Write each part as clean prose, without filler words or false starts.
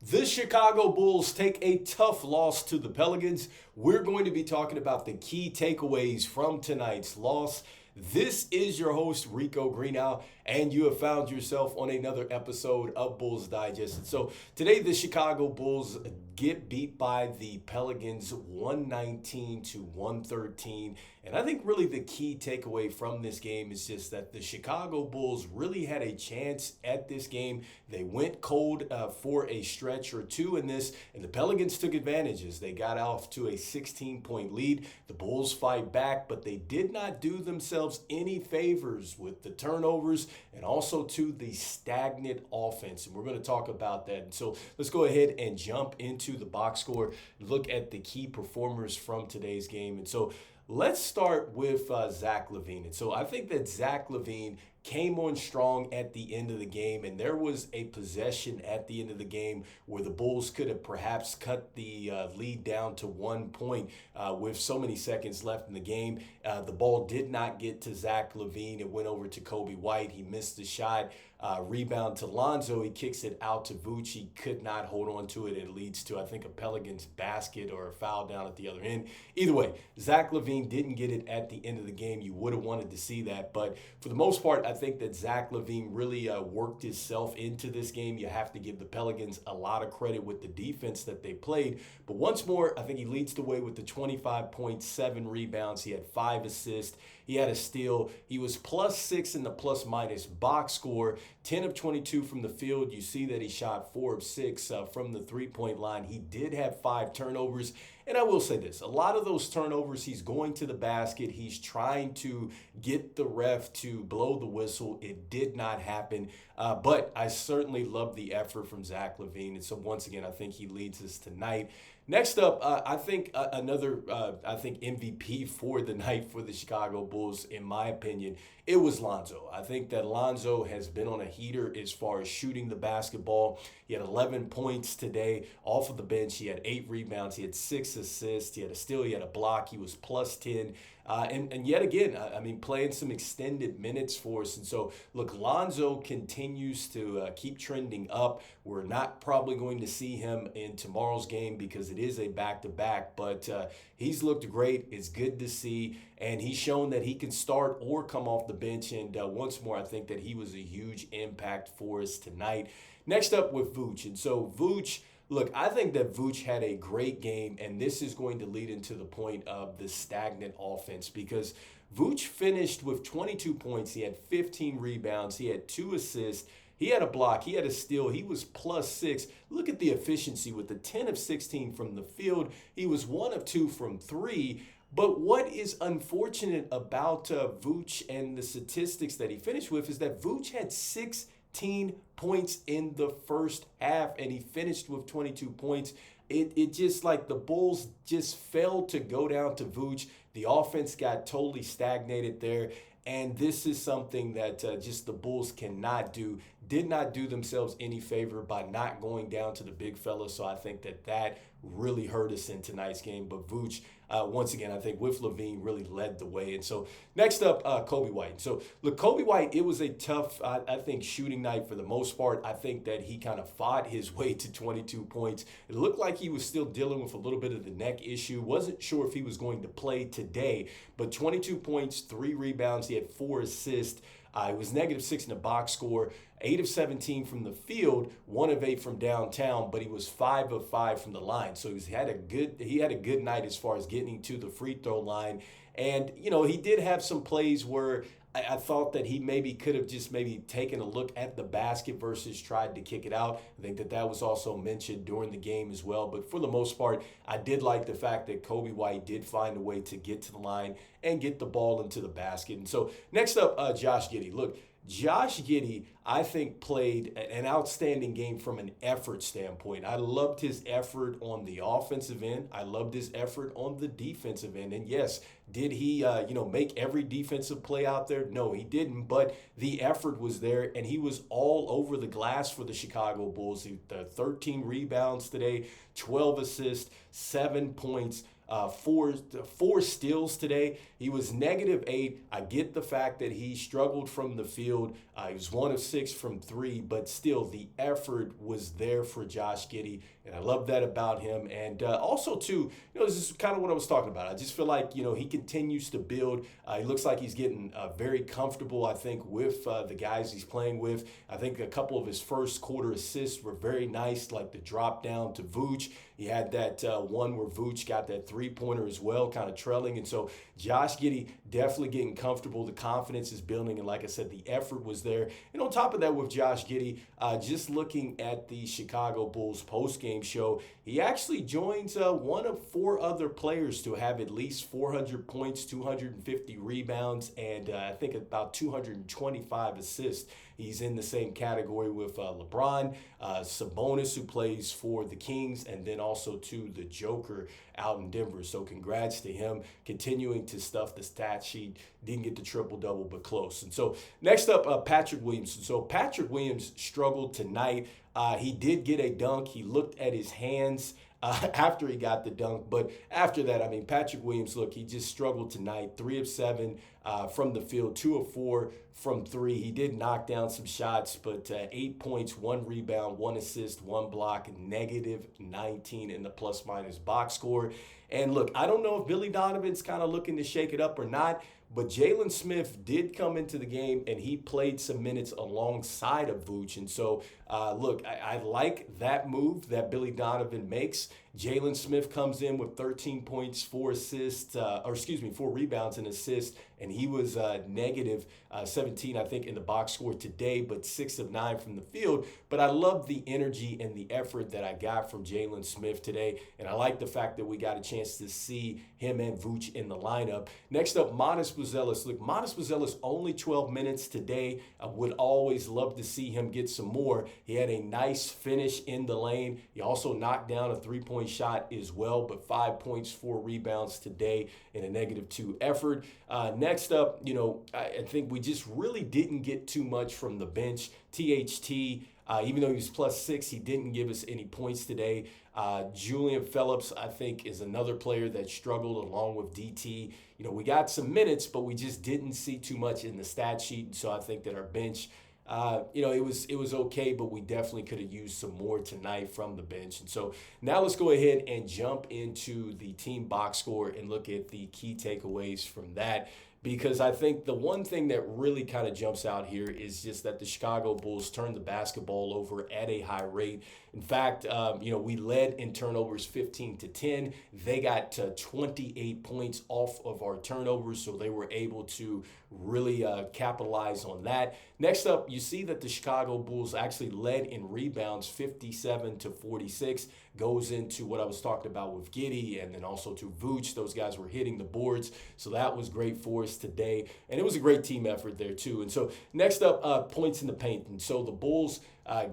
The Chicago Bulls take a tough loss to the Pelicans. We're going to be talking about the key takeaways from tonight's loss. This is your host, Rico Greenhowe, and you have found yourself on another episode of Bulls Digest. And so today, the Chicago Bulls get beat by the Pelicans 119 to 113. And I think really the key takeaway from this game is just that the Chicago Bulls really had a chance at this game. They went cold for a stretch or two in this, and the Pelicans took advantages. They got off to a 16-point lead. The Bulls fight back, but they did not do themselves any favors with the turnovers and also to the stagnant offense. And we're going to talk about that. And so let's go ahead and jump into the box score, look at the key performers from today's game. And so let's start with Zach LaVine. And so I think that Zach LaVine came on strong at the end of the game, and there was a possession at the end of the game where the Bulls could have perhaps cut the lead down to 1 point with so many seconds left in the game. The ball did not get to Zach LaVine. It went over to Coby White. He missed the shot. Rebound to Lonzo. He kicks it out to Vuce. He could not hold on to it. It leads to, I think, a Pelicans basket or a foul down at the other end. Either way, Zach LaVine didn't get it at the end of the game. You would have wanted to see that. But for the most part, I think that Zach LaVine really worked himself into this game. You have to give the Pelicans a lot of credit with the defense that they played. But once more, I think he leads the way with the 25.7 rebounds. He had 5 assists. He had a steal. He was +6 in the plus-minus box score. 10 of 22 from the field. You see that he shot 4 of 6 from the three-point line. He did have 5 turnovers. And I will say this, a lot of those turnovers, he's going to the basket. He's trying to get the ref to blow the whistle. It did not happen. But I certainly love the effort from Zach LaVine. And so once again, I think he leads us tonight. Next up, I think another MVP for the night for the Chicago Bulls, in my opinion, it was Lonzo. I think that Lonzo has been on a heater as far as shooting the basketball. He had 11 points today off of the bench. He had 8 rebounds. He had 6 assists. He had a steal. He had a block. He was +10. And yet again, I mean, playing some extended minutes for us. And so, look, Lonzo continues to keep trending up. We're not probably going to see him in tomorrow's game because it is a back-to-back. But he's looked great. It's good to see. And he's shown that he can start or come off the bench. And once more, I think that he was a huge impact for us tonight. Next up with Vuce. And so, Vuce, look, I think that Vuce had a great game, and this is going to lead into the point of the stagnant offense because Vuce finished with 22 points. He had 15 rebounds. He had 2 assists. He had a block. He had a steal. He was +6. Look at the efficiency with the 10 of 16 from the field. He was 1 of 2 from 3. But what is unfortunate about Vuce and the statistics that he finished with is that Vuce had 16 points in the first half, and he finished with 22 points. It just like the Bulls just failed to go down to Vuce. The offense got totally stagnated there. And this is something that just the Bulls cannot do. Did not do themselves any favor by not going down to the big fella. So I think that really hurt us in tonight's game. But Vuce, once again, I think with LaVine really led the way. And so next up, Coby White. So look, Coby White, it was a tough, I think, shooting night for the most part. I think that he kind of fought his way to 22 points. It looked like he was still dealing with a little bit of the neck issue. Wasn't sure if he was going to play today, but 22 points, 3 rebounds. He had 4 assists. It was -6 in the box score, 8 of 17 from the field, 1 of 8 from downtown, but he was 5 of 5 from the line. So he had a good night as far as getting to the free throw line. And, you know, he did have some plays where I thought that he maybe could have just maybe taken a look at the basket versus tried to kick it out. I think that was also mentioned during the game as well. But for the most part, I did like the fact that Coby White did find a way to get to the line and get the ball into the basket. And so next up, Josh Giddey. Look, Josh Giddey, I think, played an outstanding game from an effort standpoint. I loved his effort on the offensive end. I loved his effort on the defensive end. And yes, did he, make every defensive play out there? No, he didn't. But the effort was there, and he was all over the glass for the Chicago Bulls. 13 rebounds today, 12 assists, 7 points. four steals today. He was -8. I get the fact that he struggled from the field. He was 1 of 6 from 3, but still the effort was there for Josh Giddey, and I love that about him. And also too, this is kind of what I was talking about. I just feel like he continues to build. He looks like he's getting very comfortable, I think, with the guys he's playing with. I think a couple of his first quarter assists were very nice, like the drop down to Vooch. He had that one where Vooch got that three-pointer as well, kind of trailing. And so Josh Giddey definitely getting comfortable. The confidence is building. And like I said, the effort was there. And on top of that, with Josh Giddey, just looking at the Chicago Bulls post-game show, he actually joins one of 4 other players to have at least 400 points, 250 rebounds, and I think about 225 assists. He's in the same category with LeBron, Sabonis, who plays for the Kings, and then also to the Joker out in Denver. So congrats to him, continuing to stuff the stat sheet. Didn't get the triple-double, but close. And so next up, Patrick Williams. So Patrick Williams struggled tonight. He did get a dunk. He looked at his hands after he got the dunk. But after that, Patrick Williams, look, he just struggled tonight. 3 of 7 from the field, 2 of 4 from 3. He did knock down some shots, but 8 points, 1 rebound, 1 assist, 1 block, -19 in the plus-minus box score. And look, I don't know if Billy Donovan's kind of looking to shake it up or not, but Jalen Smith did come into the game, and he played some minutes alongside of Vooch. And so, look, I like that move that Billy Donovan makes. Jalen Smith comes in with 13 points, 4 assists, 4 rebounds and assists, and he was -17, I think, in the box score today, but 6 of 9 from the field. But I love the energy and the effort that I got from Jalen Smith today, and I like the fact that we got a chance to see him and Vooch in the lineup. Next up, Matas Buzelis. Look, Matas Buzelis only 12 minutes today. I would always love to see him get some more. He had a nice finish in the lane. He also knocked down a three-point shot as well, but 5 points, 4 rebounds today in a -2 effort. Next up, I think we just really didn't get too much from the bench. THT, even though he was +6, he didn't give us any points today. Julian Phillips, I think, is another player that struggled along with DT. We got some minutes, but we just didn't see too much in the stat sheet. So I think that our bench, it was okay, but we definitely could have used some more tonight from the bench. And so now let's go ahead and jump into the team box score and look at the key takeaways from that. Because I think the one thing that really kind of jumps out here is just that the Chicago Bulls turned the basketball over at a high rate. In fact, we led in turnovers 15-10. They got 28 points off of our turnovers, so they were able to really capitalize on that. Next up, you see that the Chicago Bulls actually led in rebounds 57-46. Goes into what I was talking about with Giddey and then also to Vooch. Those guys were hitting the boards, so that was great for us today. And it was a great team effort there too. And so next up, points in the paint. And so the Bulls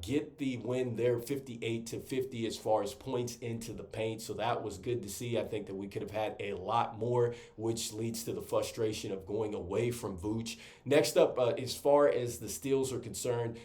get the win there, 58-50 as far as points into the paint. So that was good to see. I think that we could have had a lot more, which leads to the frustration of going away from Vooch. Next up, as far as the steals are concerned,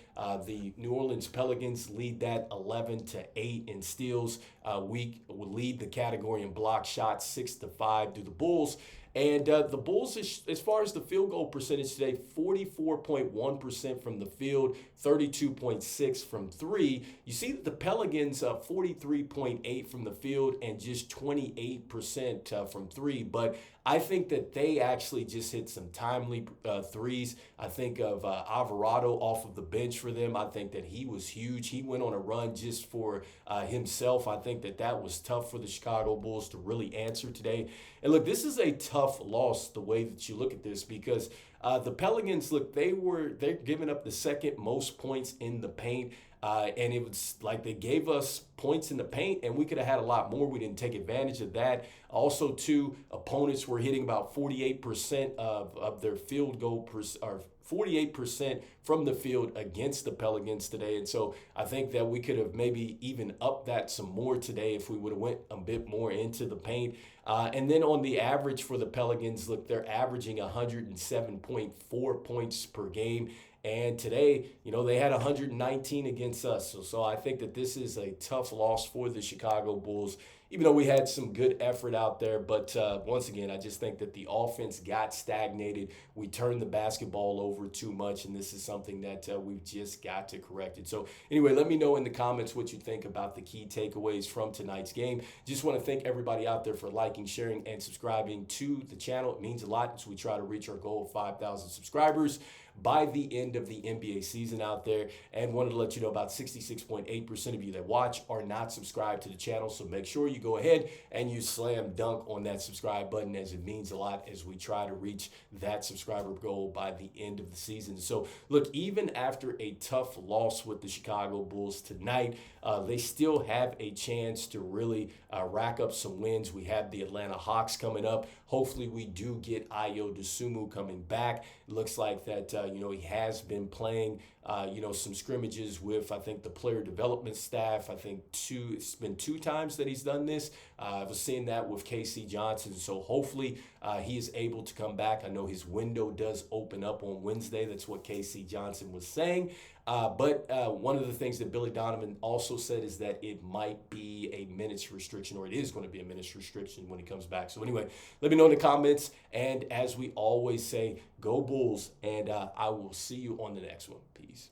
the New Orleans Pelicans lead that 11-8 in steals. We will lead the category in block shots 6-5 to the Bulls. And the Bulls, as far as the field goal percentage today, 44.1% from the field, 32.6 from 3. You see that the Pelicans, 43.8 from the field and just 28% from 3. But I think that they actually just hit some timely threes. I think of Alvarado off of the bench for them. I think that he was huge. He went on a run just for himself. I think that that was tough for the Chicago Bulls to really answer today. And look, this is a tough loss the way that you look at this, because the Pelicans, look, they're giving up the second most points in the paint. And it was like they gave us points in the paint, and we could have had a lot more. We didn't take advantage of that. Also, too, opponents were hitting about 48% of their field goal, or 48% from the field against the Pelicans today. And so I think that we could have maybe even upped that some more today if we would have went a bit more into the paint. And then on the average for the Pelicans, look, they're averaging 107.4 points per game. And today, they had 119 against us. So I think that this is a tough loss for the Chicago Bulls, even though we had some good effort out there. But once again, I just think that the offense got stagnated. We turned the basketball over too much, and this is something that we've just got to correct it. So anyway, let me know in the comments what you think about the key takeaways from tonight's game. Just want to thank everybody out there for liking, sharing, and subscribing to the channel. It means a lot as we try to reach our goal of 5,000 subscribers by the end of the NBA season out there. And wanted to let you know about 66.8% of you that watch are not subscribed to the channel. So make sure you go ahead and you slam dunk on that subscribe button, as it means a lot as we try to reach that subscriber goal by the end of the season. So look, even after a tough loss with the Chicago Bulls tonight, they still have a chance to really rack up some wins. We have the Atlanta Hawks coming up. Hopefully we do get Ayo Dosunmu coming back. It looks like that he has been playing some scrimmages with, I think, the player development staff. I think it's been 2 times that he's done this. I was seeing that with KC Johnson. So hopefully he is able to come back. I know his window does open up on Wednesday. That's what KC Johnson was saying. But one of the things that Billy Donovan also said is that it might be a minutes restriction, or it is going to be a minutes restriction when he comes back. So anyway, let me know in the comments. And as we always say, go Bulls, and I will see you on the next one. Peace.